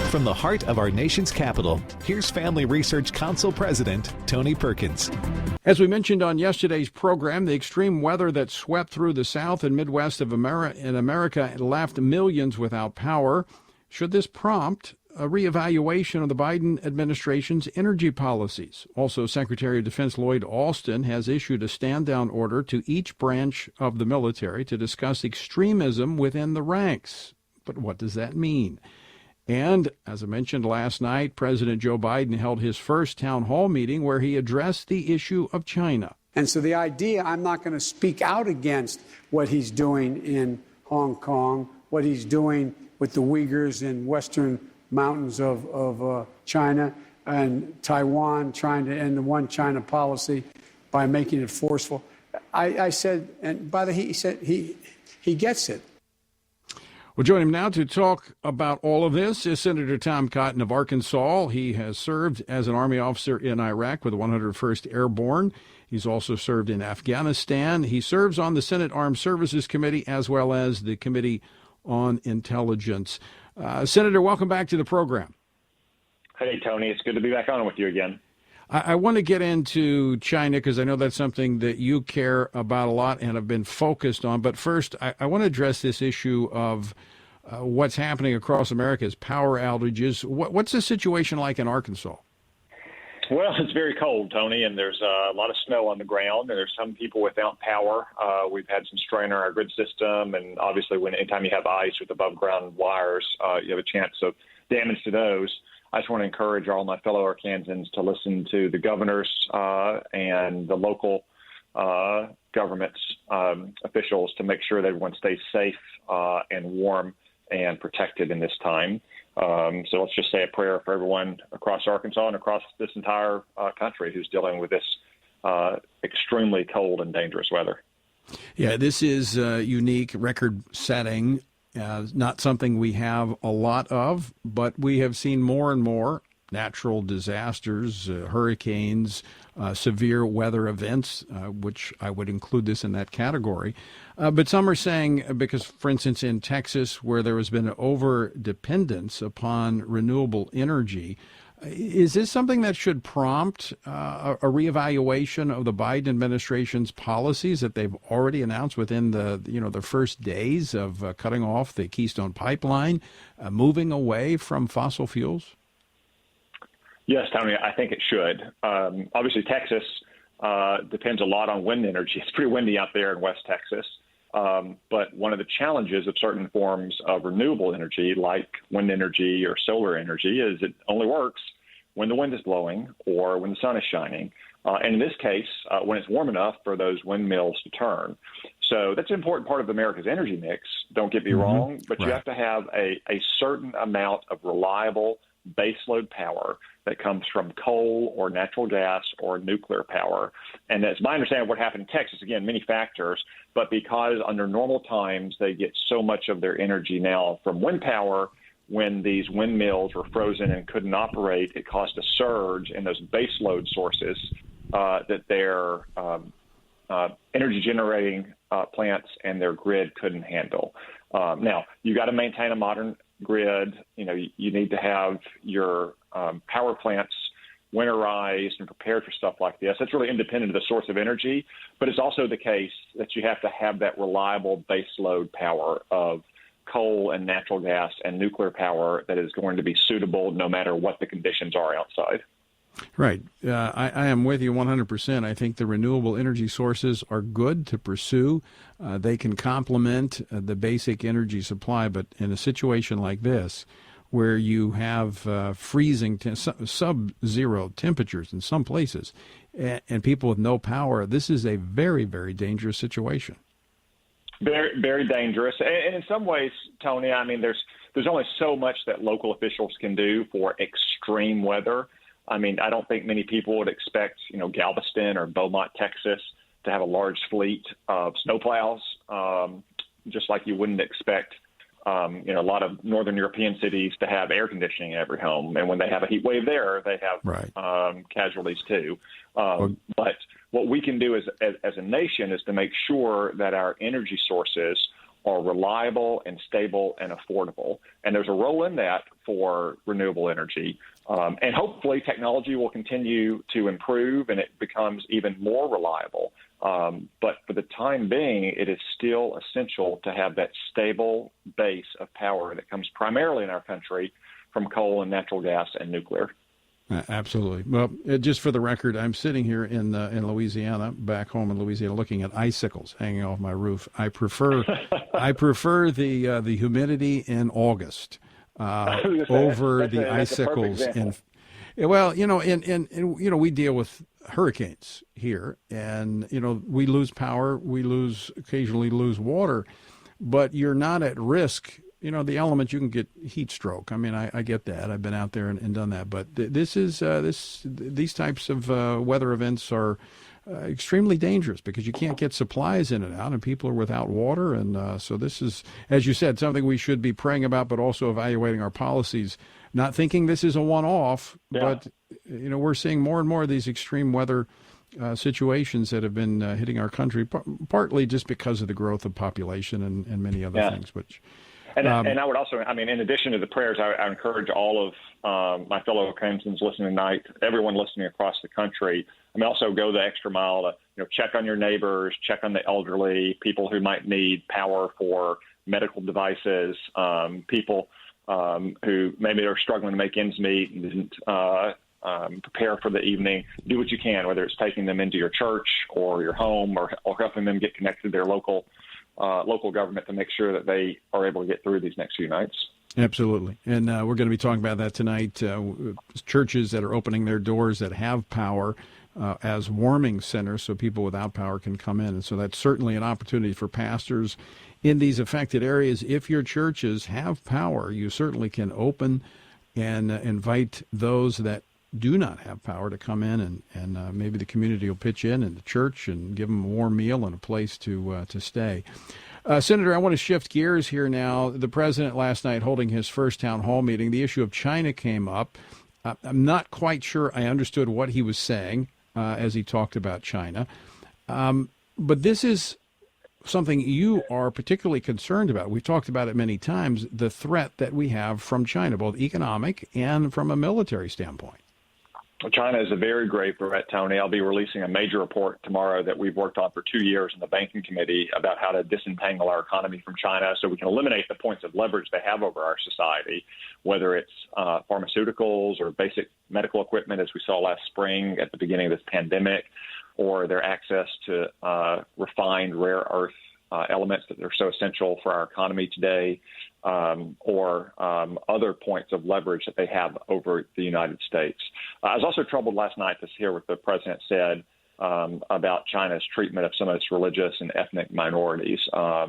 From the heart of our nation's capital, here's Family Research Council President Tony Perkins. As we mentioned on yesterday's program, the extreme weather that swept through the South and Midwest of America left millions without power. Should this prompt a reevaluation of the Biden administration's energy policies? Also, Secretary of Defense Lloyd Austin has issued a stand-down order to each branch of the military to discuss extremism within the ranks. But what does that mean? And, as I mentioned last night, President Joe Biden held his first town hall meeting where he addressed the issue of China. And so the idea, I'm not going to speak out against what he's doing in Hong Kong, what he's doing with the Uyghurs in western mountains of China, and Taiwan trying to end the one China policy by making it forceful. I said, and by the he said he gets it. We'll join him now to talk about all of this is Senator Tom Cotton of Arkansas. He has served as an Army officer in Iraq with the 101st Airborne. He's also served in Afghanistan. He serves on the Senate Armed Services Committee as well as the Committee on Intelligence. Senator, welcome back to the program. Hey, Tony. It's good to be back on with you again. I want to get into China because I know that's something that you care about a lot and have been focused on. But first, I want to address this issue of what's happening across America's power outages. What's the situation like in Arkansas? Well, it's very cold, Tony, and there's a lot of snow on the ground, and there's some people without power. We've had some strain on our grid system, and obviously anytime you have ice with above-ground wires, you have a chance of damage to those. I just want to encourage all my fellow Arkansans to listen to the governors and the local government's officials to make sure that everyone stays safe and warm and protected in this time. So let's just say a prayer for everyone across Arkansas and across this entire country who's dealing with this extremely cold and dangerous weather. Yeah, this is unique, record-setting. Not something we have a lot of, but we have seen more and more natural disasters, hurricanes, severe weather events, which I would include this in that category. But some are saying, because, for instance, in Texas, where there has been an over-dependence upon renewable energy, is this something that should prompt a reevaluation of the Biden administration's policies that they've already announced within the first days of cutting off the Keystone Pipeline, moving away from fossil fuels? Yes, Tony, I think it should. Obviously, Texas depends a lot on wind energy. It's pretty windy out there in West Texas. But one of the challenges of certain forms of renewable energy, like wind energy or solar energy, is it only works when the wind is blowing or when the sun is shining. And in this case, when it's warm enough for those windmills to turn. So that's an important part of America's energy mix. Don't get me wrong, but you have to have a certain amount of reliable baseload power that comes from coal or natural gas or nuclear power. And that's my understanding of what happened in Texas. Again, many factors, but because under normal times they get so much of their energy now from wind power, when these windmills were frozen and couldn't operate, it caused a surge in those baseload sources that their energy generating plants and their grid couldn't handle. Now, you got to maintain a modern grid. You need to have your power plants winterized and prepared for stuff like this. That's really independent of the source of energy, but it's also the case that you have to have that reliable baseload power of coal and natural gas and nuclear power that is going to be suitable no matter what the conditions are outside. Right. I am with you 100%. I think the renewable energy sources are good to pursue. They can complement the basic energy supply, but in a situation like this, where you have freezing sub-zero temperatures in some places and people with no power, this is a very, very dangerous situation. Very, very dangerous. And in some ways, Tony, I mean, there's only so much that local officials can do for extreme weather. I mean, I don't think many people would expect, Galveston or Beaumont, Texas, to have a large fleet of snowplows, just like you wouldn't expect, a lot of northern European cities to have air conditioning in every home. And when they have a heat wave there, they have casualties too. But what we can do as a nation is to make sure that our energy sources are reliable and stable and affordable. And there's a role in that for renewable energy. And hopefully technology will continue to improve and it becomes even more reliable. But for the time being, it is still essential to have that stable base of power that comes primarily in our country from coal and natural gas and nuclear. Absolutely. Well, just for the record, I'm sitting here in Louisiana, back home in Louisiana, looking at icicles hanging off my roof. I prefer the humidity in August over the icicles. Well, we deal with hurricanes here, and we lose power, occasionally lose water, but you're not at risk. The element, you can get heat stroke. I mean, I get that. I've been out there and done that. But these types of weather events are extremely dangerous because you can't get supplies in and out, and people are without water. And so this is, as you said, something we should be praying about, but also evaluating our policies. Not thinking this is a one-off, but we're seeing more and more of these extreme weather situations that have been hitting our country, partly just because of the growth of population and many other things, which. And I would also, in addition to the prayers, I encourage all of my fellow Kansans listening tonight, everyone listening across the country, also go the extra mile to, check on your neighbors, check on the elderly, people who might need power for medical devices, people who maybe are struggling to make ends meet and didn't prepare for the evening. Do what you can, whether it's taking them into your church or your home or helping them get connected to their local government to make sure that they are able to get through these next few nights. Absolutely. And we're going to be talking about that tonight. Churches that are opening their doors that have power as warming centers so people without power can come in. And so that's certainly an opportunity for pastors in these affected areas. If your churches have power, you certainly can open and invite those that do not have power to come in, and maybe the community will pitch in and the church and give them a warm meal and a place to stay. Senator, I want to shift gears here now. The president last night holding his first town hall meeting, the issue of China came up. I'm not quite sure I understood what he was saying as he talked about China. But this is something you are particularly concerned about. We've talked about it many times, the threat that we have from China, both economic and from a military standpoint. China is a very grave threat, Tony. I'll be releasing a major report tomorrow that we've worked on for 2 years in the Banking Committee about how to disentangle our economy from China so we can eliminate the points of leverage they have over our society, whether it's pharmaceuticals or basic medical equipment, as we saw last spring at the beginning of this pandemic, or their access to refined rare earth elements that are so essential for our economy today, or other points of leverage that they have over the United States. I was also troubled last night to hear what the president said about China's treatment of some of its religious and ethnic minorities.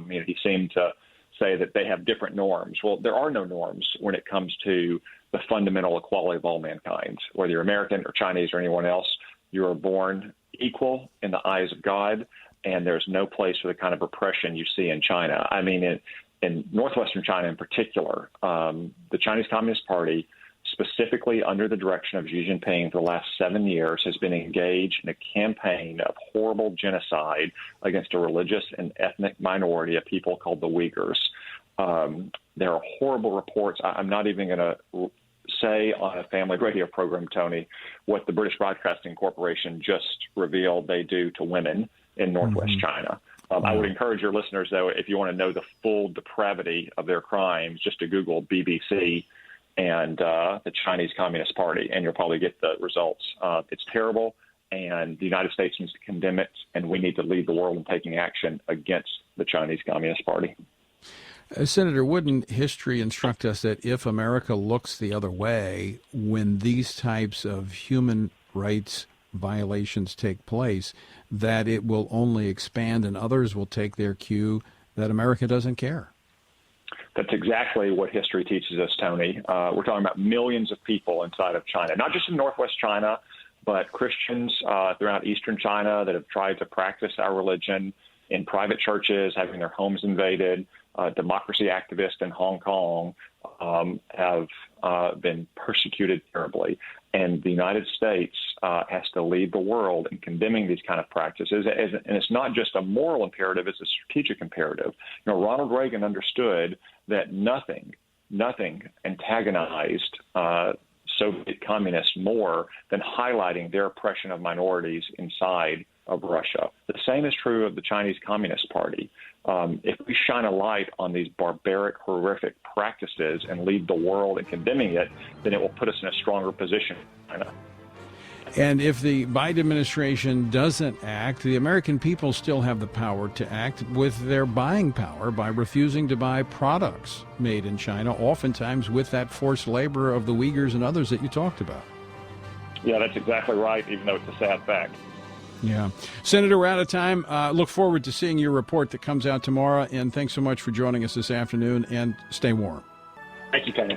He seemed to say that they have different norms. Well, there are no norms when it comes to the fundamental equality of all mankind. Whether you're American or Chinese or anyone else, you are born equal in the eyes of God, and there's no place for the kind of repression you see in China. In northwestern China in particular, the Chinese Communist Party, specifically under the direction of Xi Jinping for the last 7 years, has been engaged in a campaign of horrible genocide against a religious and ethnic minority of people called the Uyghurs. There are horrible reports. I'm not even going to say on a family radio program, Tony, what the British Broadcasting Corporation just revealed they do to women in northwest China. I would encourage your listeners, though, if you want to know the full depravity of their crimes, just to Google BBC and the Chinese Communist Party, and you'll probably get the results. It's terrible, and the United States needs to condemn it, and we need to lead the world in taking action against the Chinese Communist Party. Senator, wouldn't history instruct us that if America looks the other way when these types of human rights violations take place, that it will only expand and others will take their cue that America doesn't care? That's exactly what history teaches us, Tony. We're talking about millions of people inside of China, not just in northwest China, but Christians throughout eastern China that have tried to practice our religion in private churches, having their homes invaded. Democracy activists in Hong Kong have been persecuted terribly. And the United States has to lead the world in condemning these kind of practices. And it's not just a moral imperative, it's a strategic imperative. Ronald Reagan understood that nothing antagonized Soviet communists more than highlighting their oppression of minorities inside of Russia. The same is true of the Chinese Communist Party. If we shine a light on these barbaric, horrific practices and lead the world in condemning it, then it will put us in a stronger position in China. And if the Biden administration doesn't act, the American people still have the power to act with their buying power by refusing to buy products made in China, oftentimes with that forced labor of the Uyghurs and others that you talked about. Yeah, that's exactly right, even though it's a sad fact. Yeah. Senator, we're out of time. Look forward to seeing your report that comes out tomorrow, and thanks so much for joining us this afternoon, and stay warm. Thank you, Tony.